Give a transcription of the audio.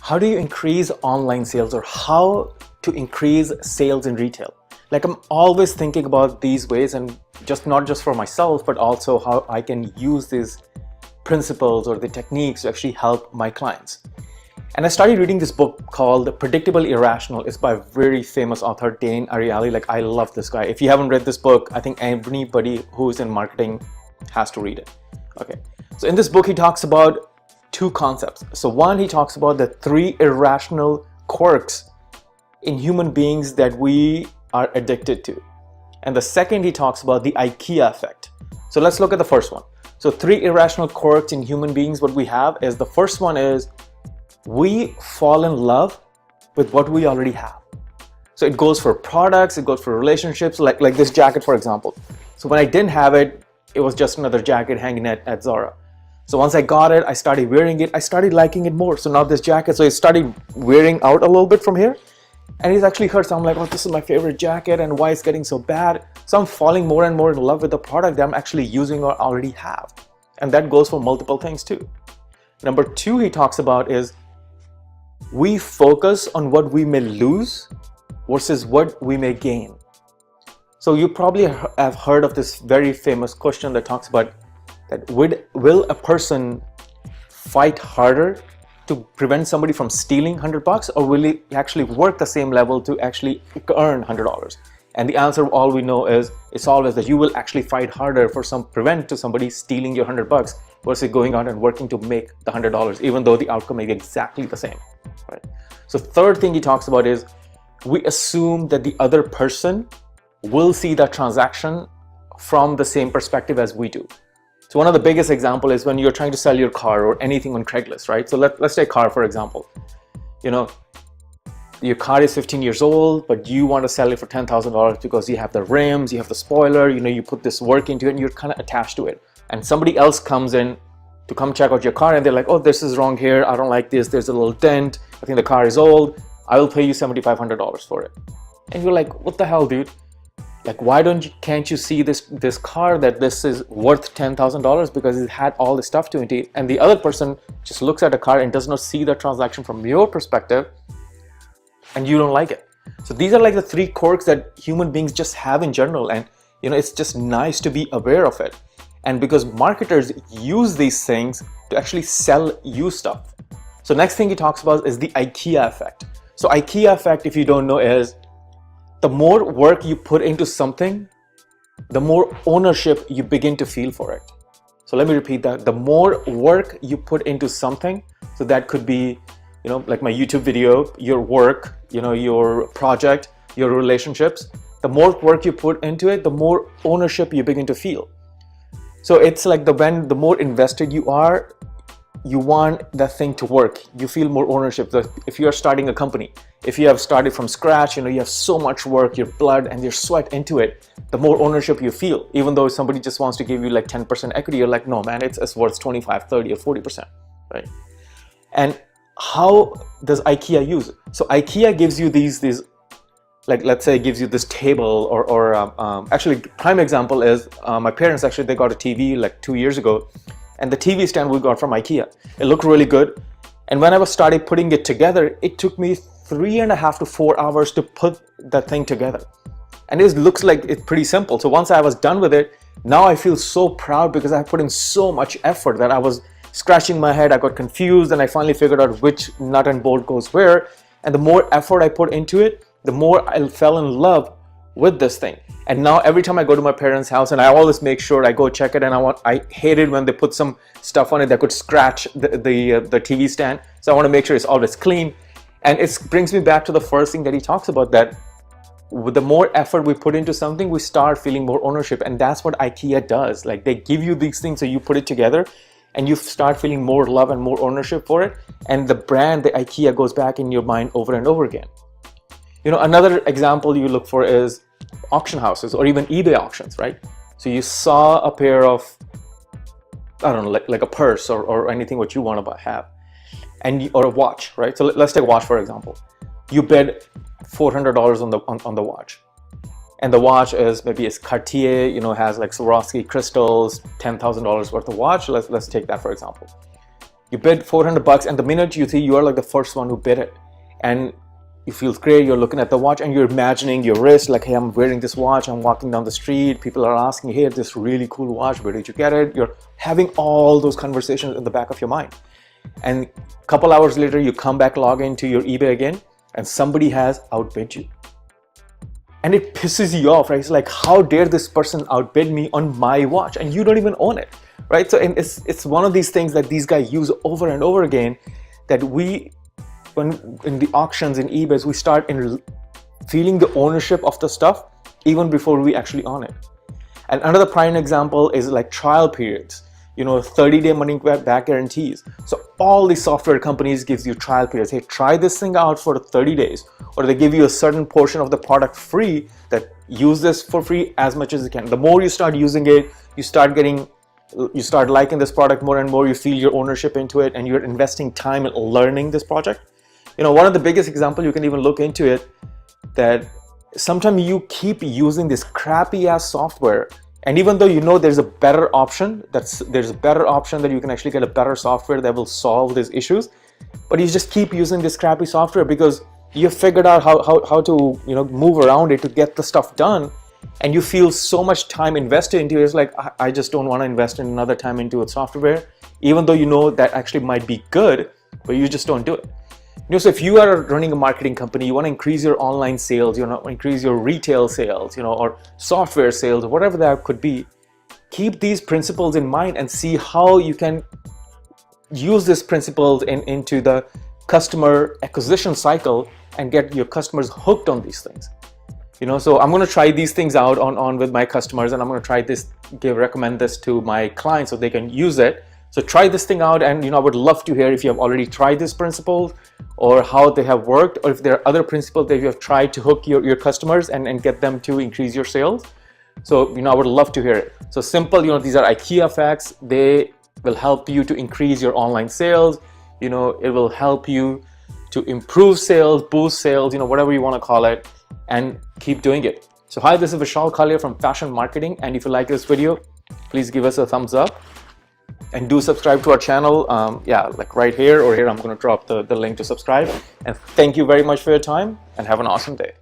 how do you increase online sales, or how to increase sales in retail? Like, I'm always thinking about these ways, and not just for myself, but also how I can use these principles or the techniques to actually help my clients. And I started reading this book called Predictably Irrational. It's by a very famous author, Dan Ariely. Like, I love this guy. If you haven't read this book, I think anybody who's in marketing has to read it. Okay. So in this book, he talks about two concepts. So one, he talks about the 3 irrational quirks in human beings that we are addicted to. And the second, he talks about the IKEA effect. So let's look at the first one. So 3 irrational quirks in human beings, what we have is, the first one is we fall in love with what we already have. So it goes for products, it goes for relationships, like this jacket, for example. So when I didn't have it, it was just another jacket hanging at Zara. So once I got it, I started wearing it, I started liking it more. So now this jacket, so it started wearing out a little bit from here, and it actually hurts. I'm like, oh, this is my favorite jacket, and why it's getting so bad? So I'm falling more and more in love with the product that I'm actually using or already have. And that goes for multiple things too. Number 2 he talks about is we focus on what we may lose versus what we may gain. So you probably have heard of this very famous question that talks about that will a person fight harder to prevent somebody from stealing $100, or will he actually work the same level to actually earn $100? And the answer, all we know is, it's always that you will actually fight harder for prevent to somebody stealing your $100 versus going out and working to make the $100, even though the outcome may be exactly the same, right? So third thing he talks about is we assume that the other person will see that transaction from the same perspective as we do. So one of the biggest example is when you're trying to sell your car or anything on Craigslist, right? So let's take car, for example. You know, your car is 15 years old, but you want to sell it for $10,000 because you have the rims, you have the spoiler, you know, you put this work into it and you're kind of attached to it. And somebody else comes in to come check out your car and they're like, oh, this is wrong here. I don't like this. There's a little dent. I think the car is old. I will pay you $7,500 for it. And you're like, what the hell, dude? Like, why can't you see this car that this is worth $10,000 because it had all this stuff to it? And the other person just looks at a car and does not see the transaction from your perspective, and you don't like it. So these are like the 3 quirks that human beings just have in general, and you know, it's just nice to be aware of it. And because marketers use these things to actually sell you stuff. So next thing he talks about is the IKEA effect. So IKEA effect, if you don't know, is the more work you put into something, the more ownership you begin to feel for it. So let me repeat that. The more work you put into something, so that could be, you know, like my YouTube video, your work, you know, your project, your relationships, the more work you put into it, the more ownership you begin to feel. So it's like the more invested you are, you want that thing to work. You feel more ownership. If you are starting a company, if you have started from scratch, you know, you have so much work, your blood and your sweat into it, the more ownership you feel. Even though somebody just wants to give you like 10% equity, you're like, no, man, it's worth 25, 30 or 40%, right? And how does IKEA use it? So IKEA gives you these like, let's say it gives you this table, or actually prime example is my parents, actually, they got a TV like 2 years ago, and the TV stand we got from IKEA. It looked really good. And when I started putting it together, it took me 3.5 to 4 hours to put that thing together. And it looks like it's pretty simple. So once I was done with it, now I feel so proud because I put in so much effort that I was scratching my head. I got confused and I finally figured out which nut and bolt goes where. And the more effort I put into it, the more I fell in love with this thing. And now every time I go to my parents' house, and I always make sure I go check it, and I hate it when they put some stuff on it that could scratch the TV stand. So I want to make sure it's always clean. And it brings me back to the first thing that he talks about, that with the more effort we put into something, we start feeling more ownership. And that's what IKEA does. Like, they give you these things, so you put it together and you start feeling more love and more ownership for it. And the brand, the IKEA, goes back in your mind over and over again. You know, another example you look for is auction houses or even eBay auctions, right? So you saw a pair of, I don't know, like a purse or anything what you want to have, or a watch, right? So let's take a watch, for example. You bid $400 on the watch, and the watch is, maybe it's Cartier, you know, has like Swarovski crystals, $10,000 worth of watch. Let's take that for example. You bid $400, and the minute you see, you are like the first one who bid it, and you feel great. You're looking at the watch and you're imagining your wrist, like, hey, I'm wearing this watch, I'm walking down the street, people are asking, hey, this really cool watch, where did you get it? You're having all those conversations in the back of your mind. And a couple hours later, you come back, log into your eBay again, and somebody has outbid you. And it pisses you off, right? It's like, how dare this person outbid me on my watch, and you don't even own it, right? So and it's one of these things that these guys use over and over again, that we, when in the auctions in eBay, we start in feeling the ownership of the stuff even before we actually own it. And another prime example is like trial periods, 30-day money back guarantees. So all these software companies gives you trial periods. Hey, try this thing out for 30 days, or they give you a certain portion of the product free, that use this for free as much as you can. The more you start using it, you start liking this product more and more, you feel your ownership into it, and you're investing time in learning this project. One of the biggest examples, you can even look into it, that sometimes you keep using this crappy ass software, and even though there's a better option, that you can actually get a better software that will solve these issues, but you just keep using this crappy software because you figured out how to move around it to get the stuff done, and you feel so much time invested into it. It's like, I just don't want to invest in another time into a software, even though that actually might be good, but you just don't do it. So if you are running a marketing company, you want to increase your online sales, increase your retail sales, or software sales, or whatever that could be, keep these principles in mind and see how you can use these principles into the customer acquisition cycle and get your customers hooked on these things. So I'm going to try these things out on with my customers, and I'm going to try this, recommend this to my clients so they can use it. So try this thing out, and I would love to hear if you have already tried these principles, or how they have worked, or if there are other principles that you have tried to hook your customers and get them to increase your sales. So I would love to hear it. So simple, these are IKEA facts. They will help you to increase your online sales. It will help you to improve sales, boost sales, whatever you want to call it, and keep doing it. So hi, this is Vishal Kalia from Fashion Marketing, and if you like this video, please give us a thumbs up. And do subscribe to our channel, like right here or here. I'm going to drop the link to subscribe. And thank you very much for your time, and have an awesome day.